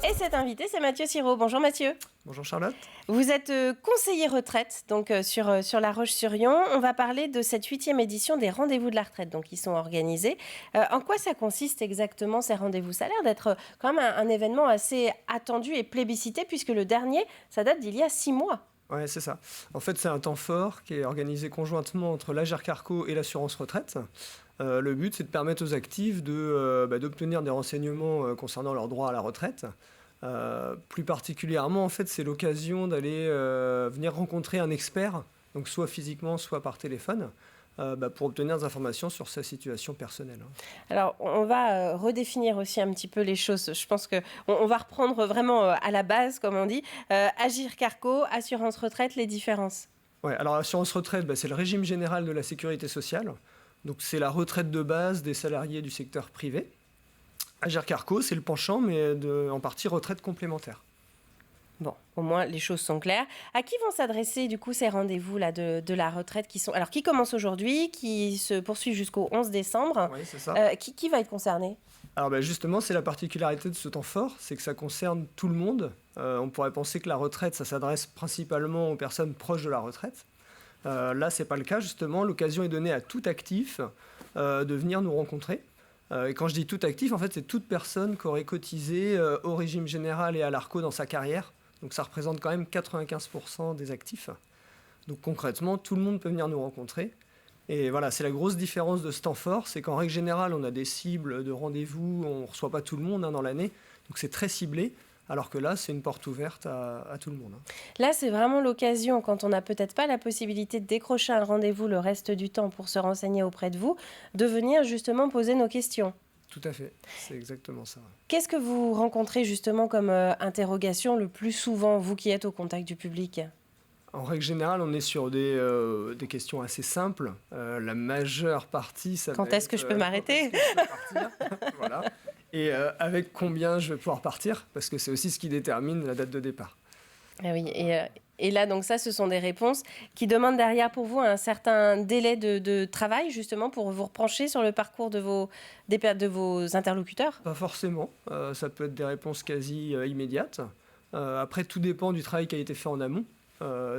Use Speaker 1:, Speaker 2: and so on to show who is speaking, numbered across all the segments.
Speaker 1: Et cet invité, c'est Mathieu Sirot. Bonjour Mathieu.
Speaker 2: Bonjour Charlotte.
Speaker 1: Vous êtes conseiller retraite donc sur La Roche-sur-Yon. On va parler de cette 8e édition des rendez-vous de la retraite donc, qui sont organisés. En quoi ça consiste exactement ces rendez-vous? Ça a l'air d'être quand même un événement assez attendu et plébiscité puisque le dernier, ça date d'il y a 6 mois.
Speaker 2: Ouais, c'est ça. En fait, c'est un temps fort qui est organisé conjointement entre l'Agirc-Arrco et l'assurance retraite. Le but, c'est de permettre aux actifs d'obtenir des renseignements concernant leurs droits à la retraite. Plus particulièrement, en fait, c'est l'occasion d'aller venir rencontrer un expert, donc soit physiquement, soit par téléphone, pour obtenir des informations sur sa situation personnelle.
Speaker 1: Alors, on va redéfinir aussi un petit peu les choses. Je pense qu'on va reprendre vraiment à la base, comme on dit. Agirc-Arrco, assurance retraite, les différences.
Speaker 2: Ouais, alors l'assurance retraite, c'est le régime général de la sécurité sociale. Donc c'est la retraite de base des salariés du secteur privé. Agirc-Arrco, c'est le penchant, mais en partie retraite complémentaire.
Speaker 1: Bon, au moins les choses sont claires. À qui vont s'adresser du coup ces rendez-vous là de la retraite qui commencent aujourd'hui, qui se poursuivent jusqu'au 11 décembre?
Speaker 2: Oui, c'est ça.
Speaker 1: Qui va être concerné?
Speaker 2: Alors justement, c'est la particularité de ce temps fort, c'est que ça concerne tout le monde. On pourrait penser que la retraite, ça s'adresse principalement aux personnes proches de la retraite. Là, c'est pas le cas, justement. L'occasion est donnée à tout actif de venir nous rencontrer. Et quand je dis tout actif, en fait, c'est toute personne qui aurait cotisé au régime général et à l'Arco dans sa carrière. Donc ça représente quand même 95% des actifs. Donc concrètement, tout le monde peut venir nous rencontrer. Et voilà, c'est la grosse différence de ce temps fort, c'est qu'en règle générale, on a des cibles de rendez-vous, on ne reçoit pas tout le monde dans l'année. Donc c'est très ciblé. Alors que là, c'est une porte ouverte à tout le monde.
Speaker 1: Là, c'est vraiment l'occasion, quand on n'a peut-être pas la possibilité de décrocher un rendez-vous le reste du temps pour se renseigner auprès de vous, de venir justement poser nos questions.
Speaker 2: Tout à fait, c'est exactement ça.
Speaker 1: Qu'est-ce que vous rencontrez justement comme interrogation le plus souvent, vous qui êtes au contact du public ?
Speaker 2: En règle générale, on est sur des questions assez simples. La majeure partie, ça
Speaker 1: Quand est-ce que je peux m'arrêter ?
Speaker 2: Voilà. Et avec combien je vais pouvoir partir, parce que c'est aussi ce qui détermine la date de départ.
Speaker 1: Ah oui, et là, donc ça, ce sont des réponses qui demandent derrière pour vous un certain délai de travail, justement, pour vous repencher sur le parcours de vos interlocuteurs ?
Speaker 2: Pas forcément. Ça peut être des réponses quasi immédiates. Après, tout dépend du travail qui a été fait en amont.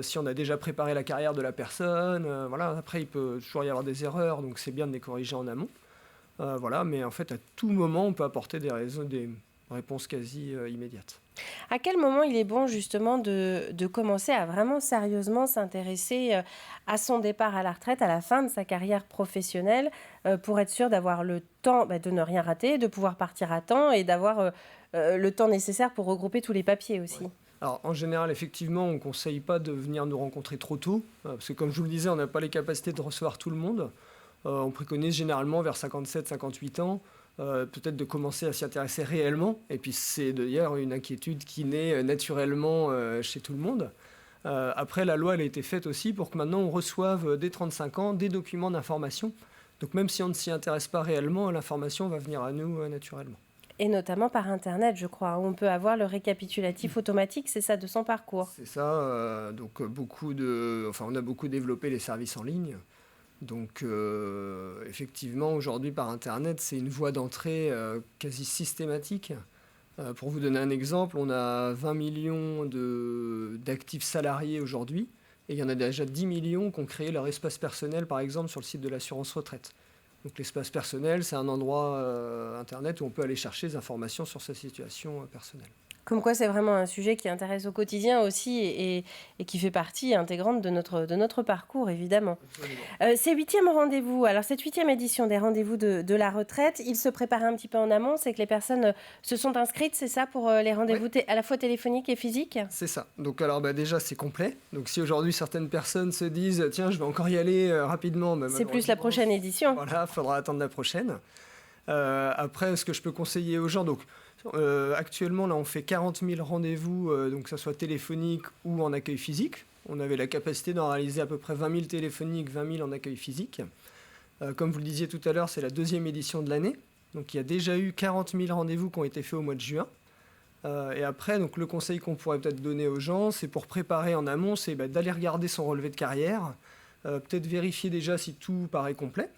Speaker 2: Si on a déjà préparé la carrière de la personne, voilà. Après, il peut toujours y avoir des erreurs, donc c'est bien de les corriger en amont. Voilà, mais en fait, à tout moment, on peut apporter des réponses quasi immédiates.
Speaker 1: À quel moment il est bon justement de commencer à vraiment sérieusement s'intéresser à son départ à la retraite, à la fin de sa carrière professionnelle, pour être sûr d'avoir le temps de ne rien rater, de pouvoir partir à temps et d'avoir le temps nécessaire pour regrouper tous les papiers aussi ?
Speaker 2: Ouais. Alors, en général, effectivement, on ne conseille pas de venir nous rencontrer trop tôt, parce que comme je vous le disais, on n'a pas les capacités de recevoir tout le monde. On préconise généralement vers 57-58 ans, peut-être de commencer à s'y intéresser réellement. Et puis c'est d'ailleurs une inquiétude qui naît naturellement chez tout le monde. Après, la loi elle a été faite aussi pour que maintenant on reçoive dès 35 ans des documents d'information. Donc même si on ne s'y intéresse pas réellement, l'information va venir à nous naturellement.
Speaker 1: Et notamment par Internet, je crois, où on peut avoir le récapitulatif automatique, c'est ça, de son parcours.
Speaker 2: C'est ça, donc on a beaucoup développé les services en ligne. Donc effectivement, aujourd'hui par Internet, c'est une voie d'entrée quasi systématique. Pour vous donner un exemple, on a 20 millions d'actifs salariés aujourd'hui, et il y en a déjà 10 millions qui ont créé leur espace personnel, par exemple, sur le site de l'assurance retraite. Donc l'espace personnel, c'est un endroit Internet où on peut aller chercher des informations sur sa situation personnelle.
Speaker 1: Comme quoi, c'est vraiment un sujet qui intéresse au quotidien aussi et qui fait partie intégrante de notre parcours, évidemment. Ces 8e rendez-vous, alors cette 8e édition des rendez-vous de la retraite, il se prépare un petit peu en amont, c'est que les personnes se sont inscrites, c'est ça, pour les rendez-vous à la fois téléphoniques et physiques ?
Speaker 2: C'est ça. Donc alors déjà, c'est complet. Donc si aujourd'hui certaines personnes se disent « Tiens, je vais encore y aller rapidement »,
Speaker 1: c'est plus la prochaine édition.
Speaker 2: Voilà, il faudra attendre la prochaine. Après, ce que je peux conseiller aux gens, donc actuellement, là, on fait 40 000 rendez-vous, donc que ce soit téléphonique ou en accueil physique. On avait la capacité d'en réaliser à peu près 20 000 téléphoniques, 20 000 en accueil physique. Comme vous le disiez tout à l'heure, c'est la 2e édition de l'année. Donc il y a déjà eu 40 000 rendez-vous qui ont été faits au mois de juin. Et après, donc, le conseil qu'on pourrait peut-être donner aux gens, c'est pour préparer en amont, c'est d'aller regarder son relevé de carrière, peut-être vérifier déjà si tout paraît complet.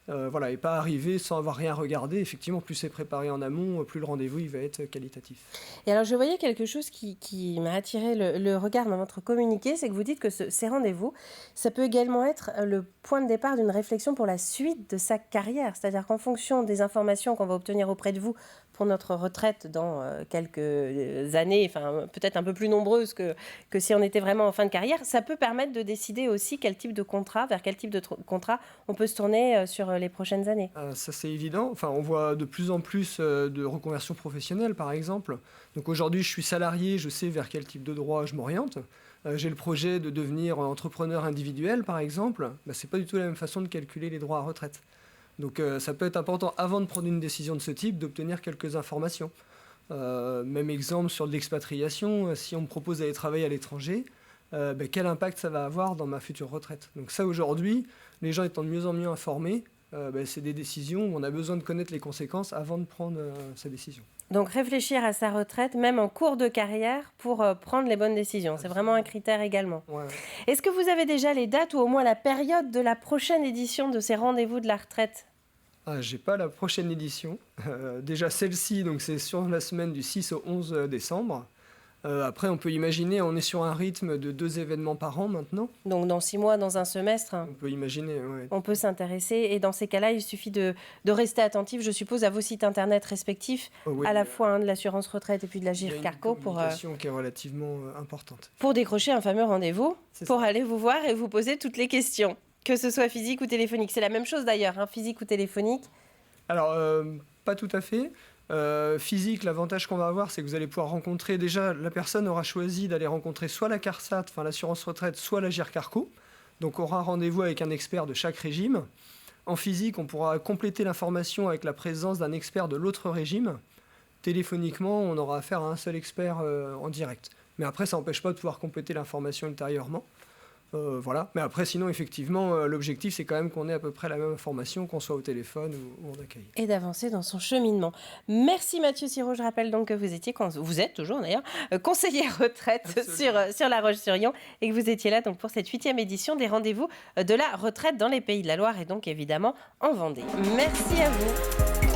Speaker 2: Voilà, et pas arriver sans avoir rien regardé. Effectivement, plus c'est préparé en amont, plus le rendez-vous il va être qualitatif.
Speaker 1: Et alors, je voyais quelque chose qui m'a attiré le regard dans votre communiqué, c'est que vous dites que ces rendez-vous, ça peut également être le point de départ d'une réflexion pour la suite de sa carrière. C'est-à-dire qu'en fonction des informations qu'on va obtenir auprès de vous pour notre retraite dans quelques années, enfin peut-être un peu plus nombreuses que si on était vraiment en fin de carrière, ça peut permettre de décider aussi quel type de contrat, vers quel type de contrat on peut se tourner sur les prochaines années.
Speaker 2: Ça c'est évident. Enfin, on voit de plus en plus de reconversion professionnelle, par exemple. Donc aujourd'hui, je suis salarié, je sais vers quel type de droit je m'oriente. J'ai le projet de devenir entrepreneur individuel, par exemple. C'est pas du tout la même façon de calculer les droits à retraite. Donc ça peut être important, avant de prendre une décision de ce type, d'obtenir quelques informations. Même exemple sur de l'expatriation, si on me propose d'aller travailler à l'étranger, quel impact ça va avoir dans ma future retraite. Donc ça, aujourd'hui, les gens étant de mieux en mieux informés, c'est des décisions où on a besoin de connaître les conséquences avant de prendre sa décision.
Speaker 1: Donc réfléchir à sa retraite, même en cours de carrière, pour prendre les bonnes décisions. C'est vraiment un critère également.
Speaker 2: Ouais.
Speaker 1: Est-ce que vous avez déjà les dates ou au moins la période de la prochaine édition de ces rendez-vous de la retraite ?
Speaker 2: J'ai pas la prochaine édition. Déjà celle-ci, donc c'est sur la semaine du 6 au 11 décembre. Après, on peut imaginer, on est sur un rythme de 2 événements par an maintenant.
Speaker 1: Donc dans 6 mois, dans un semestre,
Speaker 2: On peut imaginer, ouais.
Speaker 1: on peut s'intéresser. Et dans ces cas-là, il suffit de rester attentif, je suppose, à vos sites internet respectifs,
Speaker 2: Oui,
Speaker 1: à la fois de l'assurance retraite et puis de la
Speaker 2: il y a
Speaker 1: GIR
Speaker 2: une
Speaker 1: Carco,
Speaker 2: communication qui est relativement importante.
Speaker 1: pour décrocher un fameux rendez-vous,
Speaker 2: C'est
Speaker 1: pour
Speaker 2: ça.
Speaker 1: aller vous voir et vous poser toutes les questions, que ce soit physique ou téléphonique. C'est la même chose d'ailleurs, physique ou téléphonique.
Speaker 2: Alors, pas tout à fait. Physique, l'avantage qu'on va avoir, c'est que vous allez pouvoir rencontrer, déjà, la personne aura choisi d'aller rencontrer soit la CARSAT, enfin l'assurance retraite, soit la GIR Carco. Donc, on aura rendez-vous avec un expert de chaque régime. En physique, on pourra compléter l'information avec la présence d'un expert de l'autre régime. Téléphoniquement, on aura affaire à un seul expert en direct. Mais après, ça n'empêche pas de pouvoir compléter l'information ultérieurement. Voilà. Mais après, sinon, effectivement, l'objectif, c'est quand même qu'on ait à peu près la même information, qu'on soit au téléphone ou en accueil.
Speaker 1: Et d'avancer dans son cheminement. Merci Mathieu Sirot. Je rappelle donc que vous êtes toujours d'ailleurs, conseiller retraite sur La Roche-sur-Yon et que vous étiez là donc pour cette 8e édition des rendez-vous de la retraite dans les Pays de la Loire et donc évidemment en Vendée. Merci à vous.